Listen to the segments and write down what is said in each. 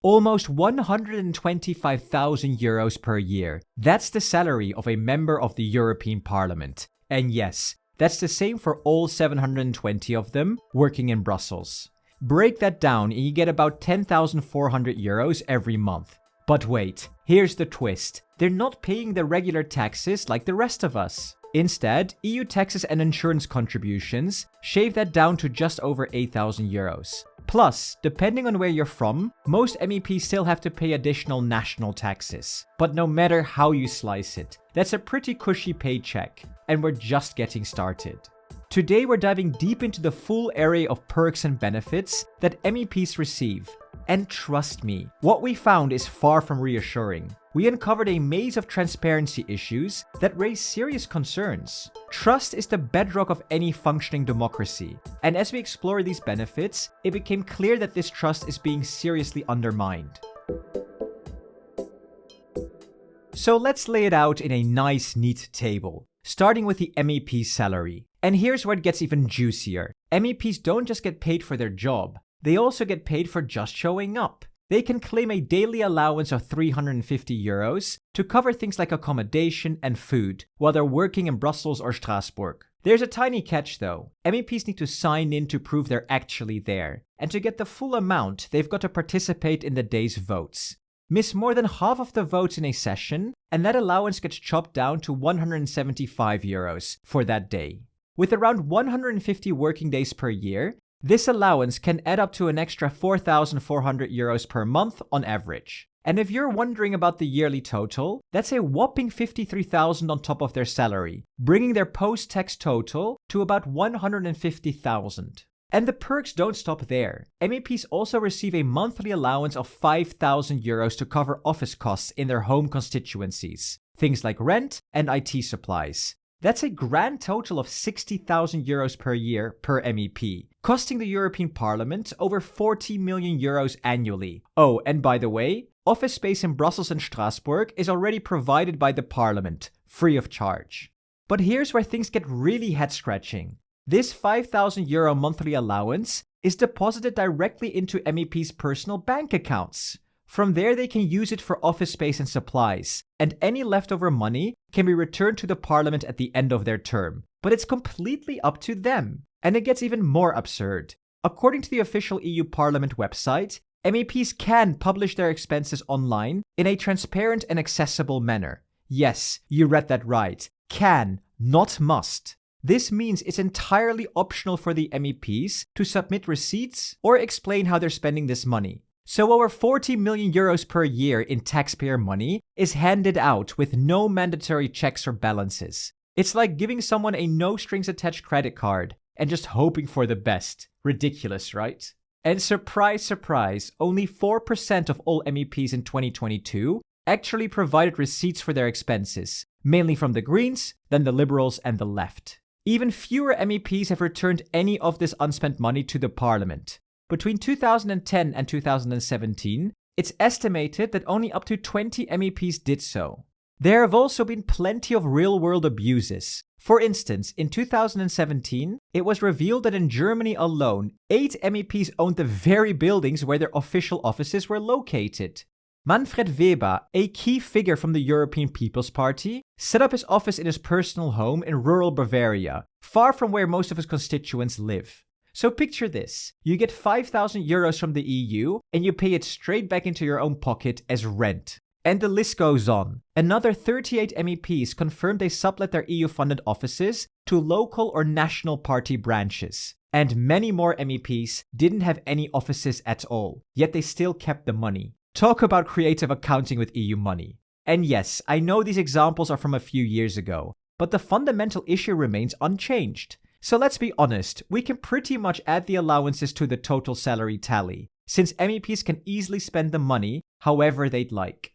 Almost 125,000 euros per year. That's the salary of a member of the European Parliament. And yes, that's the same for all 720 of them working in Brussels. Break that down and you get about 10,400 euros every month. But wait, here's the twist. They're not paying the regular taxes like the rest of us. Instead, EU taxes and insurance contributions shave that down to just over 8,000 euros. Plus, depending on where you're from, most MEPs still have to pay additional national taxes. But no matter how you slice it, that's a pretty cushy paycheck, and we're just getting started. Today we're diving deep into the full array of perks and benefits that MEPs receive. And trust me, what we found is far from reassuring. We uncovered a maze of transparency issues that raise serious concerns. Trust is the bedrock of any functioning democracy, and as we explore these benefits, it became clear that this trust is being seriously undermined. So let's lay it out in a nice, neat table, starting with the MEP's salary. And here's where it gets even juicier. MEPs don't just get paid for their job, they also get paid for just showing up. They can claim a daily allowance of 350 euros to cover things like accommodation and food while they're working in Brussels or Strasbourg. There's a tiny catch though. MEPs need to sign in to prove they're actually there. And to get the full amount, they've got to participate in the day's votes. Miss more than half of the votes in a session, and that allowance gets chopped down to 175 euros for that day. With around 150 working days per year, this allowance can add up to an extra 4,400 euros per month on average. And if you're wondering about the yearly total, that's a whopping 53,000 on top of their salary, bringing their post-tax total to about 150,000. And the perks don't stop there. MEPs also receive a monthly allowance of 5,000 euros to cover office costs in their home constituencies, things like rent and IT supplies. That's a grand total of 60,000 euros per year per MEP, costing the European Parliament over 40 million euros annually. Oh, and by the way, office space in Brussels and Strasbourg is already provided by the Parliament, free of charge. But here's where things get really head-scratching. This 5,000 euro monthly allowance is deposited directly into MEPs' personal bank accounts. From there, they can use it for office space and supplies, and any leftover money can be returned to the Parliament at the end of their term. But it's completely up to them. And it gets even more absurd. According to the official EU Parliament website, MEPs can publish their expenses online in a transparent and accessible manner. Yes, you read that right. Can, not must. This means it's entirely optional for the MEPs to submit receipts or explain how they're spending this money. So over 40 million euros per year in taxpayer money is handed out with no mandatory checks or balances. It's like giving someone a no-strings-attached credit card and just hoping for the best. Ridiculous, right? And surprise, surprise, only 4% of all MEPs in 2022 actually provided receipts for their expenses, mainly from the Greens, then the Liberals and the left. Even fewer MEPs have returned any of this unspent money to the Parliament. Between 2010 and 2017, it's estimated that only up to 20 MEPs did so. There have also been plenty of real-world abuses. For instance, in 2017, it was revealed that in Germany alone, 8 MEPs owned the very buildings where their official offices were located. Manfred Weber, a key figure from the European People's Party, set up his office in his personal home in rural Bavaria, far from where most of his constituents live. So picture this, you get 5,000 euros from the EU and you pay it straight back into your own pocket as rent. And the list goes on. Another 38 MEPs confirmed they sublet their EU-funded offices to local or national party branches. And many more MEPs didn't have any offices at all, yet they still kept the money. Talk about creative accounting with EU money. And yes, I know these examples are from a few years ago, but the fundamental issue remains unchanged. So let's be honest, we can pretty much add the allowances to the total salary tally, since MEPs can easily spend the money however they'd like.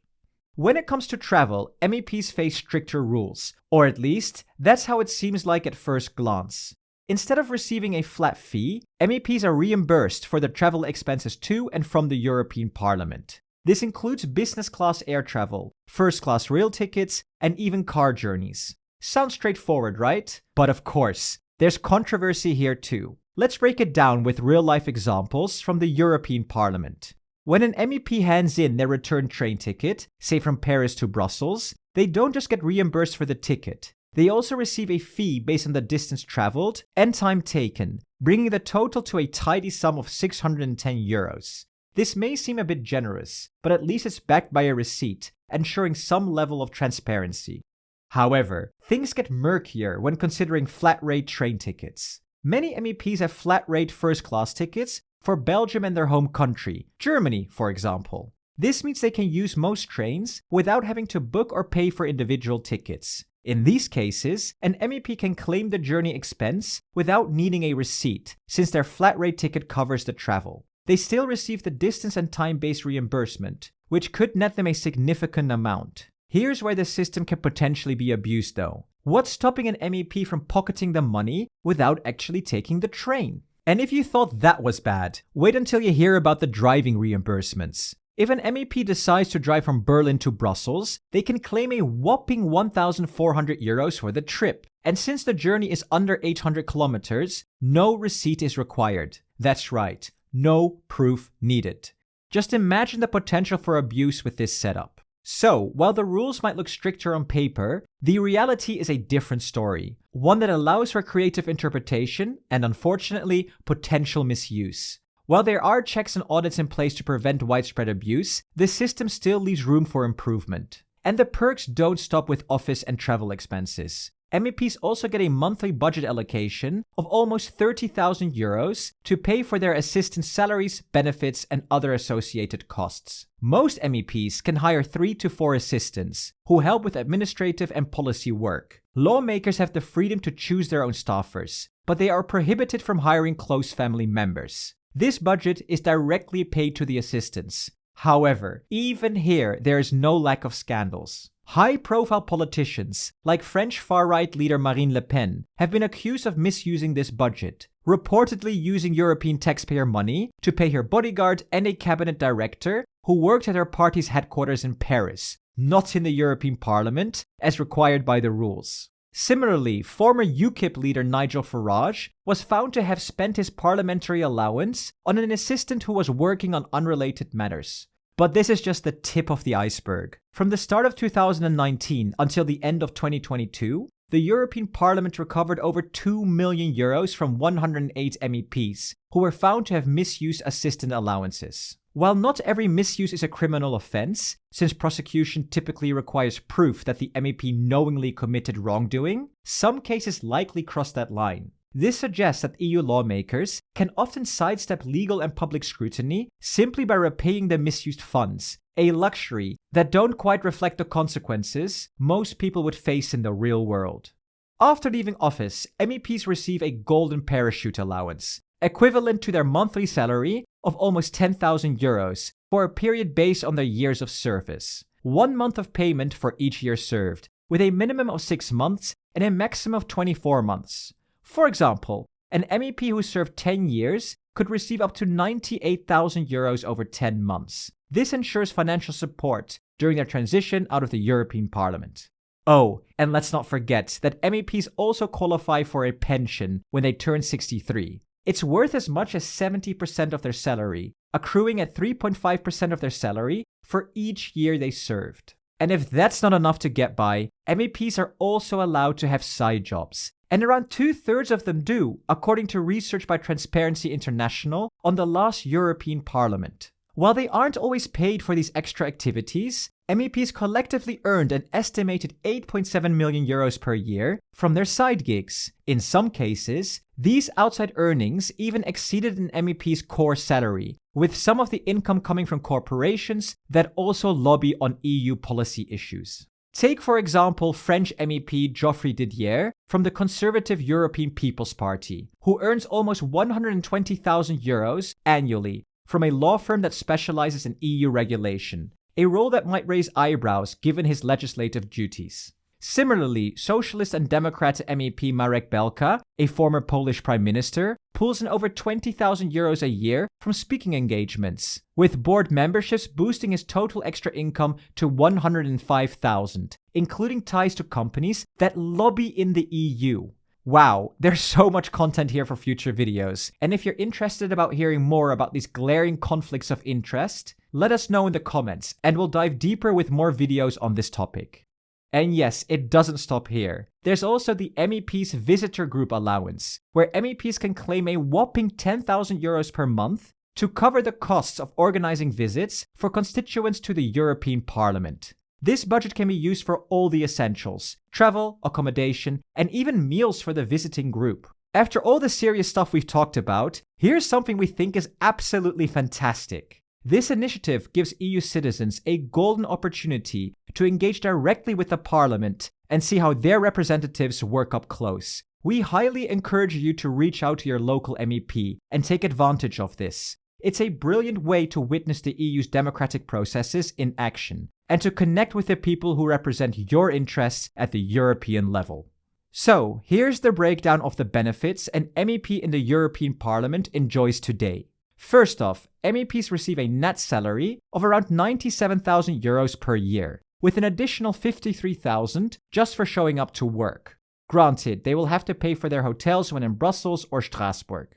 When it comes to travel, MEPs face stricter rules, or at least, that's how it seems like at first glance. Instead of receiving a flat fee, MEPs are reimbursed for their travel expenses to and from the European Parliament. This includes business class air travel, first class rail tickets, and even car journeys. Sounds straightforward, right? But of course, there's controversy here too. Let's break it down with real-life examples from the European Parliament. When an MEP hands in their return train ticket, say from Paris to Brussels, they don't just get reimbursed for the ticket. They also receive a fee based on the distance traveled and time taken, bringing the total to a tidy sum of €610. This may seem a bit generous, but at least it's backed by a receipt, ensuring some level of transparency. However, things get murkier when considering flat-rate train tickets. Many MEPs have flat-rate first-class tickets for Belgium and their home country, Germany, for example. This means they can use most trains without having to book or pay for individual tickets. In these cases, an MEP can claim the journey expense without needing a receipt, since their flat-rate ticket covers the travel. They still receive the distance and time-based reimbursement, which could net them a significant amount. Here's where the system can potentially be abused though. What's stopping an MEP from pocketing the money without actually taking the train? And if you thought that was bad, wait until you hear about the driving reimbursements. If an MEP decides to drive from Berlin to Brussels, they can claim a whopping €1,400 for the trip. And since the journey is under 800 kilometers, no receipt is required. That's right, no proof needed. Just imagine the potential for abuse with this setup. So, while the rules might look stricter on paper, the reality is a different story. One that allows for creative interpretation and, unfortunately, potential misuse. While there are checks and audits in place to prevent widespread abuse, the system still leaves room for improvement. And the perks don't stop with office and travel expenses. MEPs also get a monthly budget allocation of almost €30,000 to pay for their assistants' salaries, benefits, and other associated costs. Most MEPs can hire 3 to 4 assistants who help with administrative and policy work. Lawmakers have the freedom to choose their own staffers, but they are prohibited from hiring close family members. This budget is directly paid to the assistants. However, even here, there is no lack of scandals. High-profile politicians, like French far-right leader Marine Le Pen, have been accused of misusing this budget, reportedly using European taxpayer money to pay her bodyguard and a cabinet director who worked at her party's headquarters in Paris, not in the European Parliament, as required by the rules. Similarly, former UKIP leader Nigel Farage was found to have spent his parliamentary allowance on an assistant who was working on unrelated matters. But this is just the tip of the iceberg. From the start of 2019 until the end of 2022, the European Parliament recovered over €2 million from 108 MEPs who were found to have misused assistant allowances. While not every misuse is a criminal offense, since prosecution typically requires proof that the MEP knowingly committed wrongdoing, some cases likely cross that line. This suggests that EU lawmakers can often sidestep legal and public scrutiny simply by repaying the misused funds, a luxury that don't quite reflect the consequences most people would face in the real world. After leaving office, MEPs receive a golden parachute allowance, equivalent to their monthly salary of almost €10,000 for a period based on their years of service. 1 month of payment for each year served, with a minimum of 6 months and a maximum of 24 months. For example, an MEP who served 10 years could receive up to €98,000 over 10 months. This ensures financial support during their transition out of the European Parliament. Oh, and let's not forget that MEPs also qualify for a pension when they turn 63. It's worth as much as 70% of their salary, accruing at 3.5% of their salary for each year they served. And if that's not enough to get by, MEPs are also allowed to have side jobs. And around 2/3 of them do, according to research by Transparency International on the last European Parliament. While they aren't always paid for these extra activities, MEPs collectively earned an estimated €8.7 million per year from their side gigs. In some cases, these outside earnings even exceeded an MEP's core salary, with some of the income coming from corporations that also lobby on EU policy issues. Take, for example, French MEP Geoffroy Didier from the Conservative European People's Party, who earns almost €120,000 annually from a law firm that specializes in EU regulation, a role that might raise eyebrows given his legislative duties. Similarly, Socialist and Democrat MEP Marek Belka, a former Polish prime minister, pulls in over €20,000 a year from speaking engagements, with board memberships boosting his total extra income to €105,000, including ties to companies that lobby in the EU. Wow, there's so much content here for future videos, and if you're interested about hearing more about these glaring conflicts of interest, let us know in the comments and we'll dive deeper with more videos on this topic. And yes, it doesn't stop here. There's also the MEPs Visitor Group Allowance, where MEPs can claim a whopping €10,000 per month to cover the costs of organizing visits for constituents to the European Parliament. This budget can be used for all the essentials: travel, accommodation, and even meals for the visiting group. After all the serious stuff we've talked about, here's something we think is absolutely fantastic. This initiative gives EU citizens a golden opportunity to engage directly with the Parliament and see how their representatives work up close. We highly encourage you to reach out to your local MEP and take advantage of this. It's a brilliant way to witness the EU's democratic processes in action and to connect with the people who represent your interests at the European level. So, here's the breakdown of the benefits an MEP in the European Parliament enjoys today. First off, MEPs receive a net salary of around €97,000 per year, with an additional €53,000 just for showing up to work. Granted, they will have to pay for their hotels when in Brussels or Strasbourg.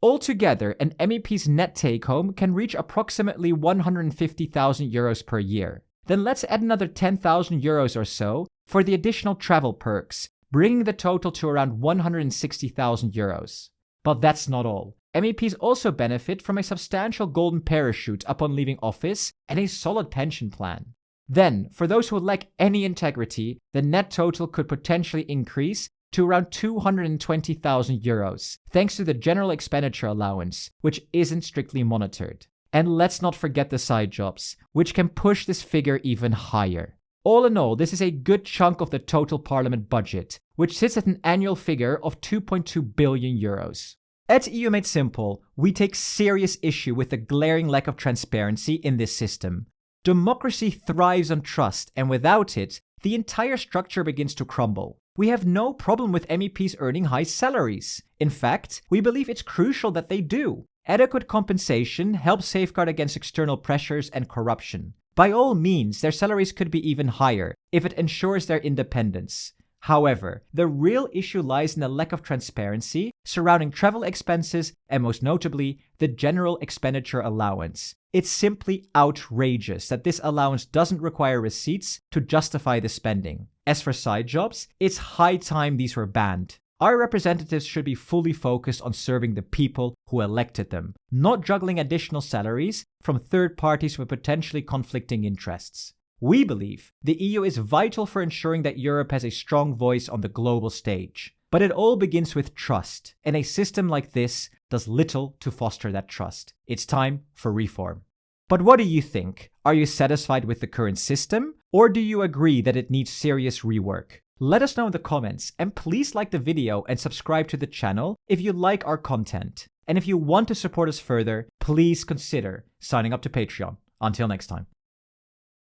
Altogether, an MEP's net take-home can reach approximately €150,000 per year. Then let's add another €10,000 or so for the additional travel perks, bringing the total to around €160,000. But that's not all. MEPs also benefit from a substantial golden parachute upon leaving office and a solid pension plan. Then, for those who lack any integrity, the net total could potentially increase to around €220,000, thanks to the general expenditure allowance, which isn't strictly monitored. And let's not forget the side jobs, which can push this figure even higher. All in all, this is a good chunk of the total Parliament budget, which sits at an annual figure of €2.2 billion. At EU Made Simple, we take serious issue with the glaring lack of transparency in this system. Democracy thrives on trust, and without it, the entire structure begins to crumble. We have no problem with MEPs earning high salaries. In fact, we believe it's crucial that they do. Adequate compensation helps safeguard against external pressures and corruption. By all means, their salaries could be even higher if it ensures their independence. However, the real issue lies in the lack of transparency surrounding travel expenses and, most notably, the general expenditure allowance. It's simply outrageous that this allowance doesn't require receipts to justify the spending. As for side jobs, it's high time these were banned. Our representatives should be fully focused on serving the people who elected them, not juggling additional salaries from third parties with potentially conflicting interests. We believe the EU is vital for ensuring that Europe has a strong voice on the global stage. But it all begins with trust, and a system like this does little to foster that trust. It's time for reform. But what do you think? Are you satisfied with the current system, or do you agree that it needs serious rework? Let us know in the comments, and please like the video and subscribe to the channel if you like our content. And if you want to support us further, please consider signing up to Patreon. Until next time.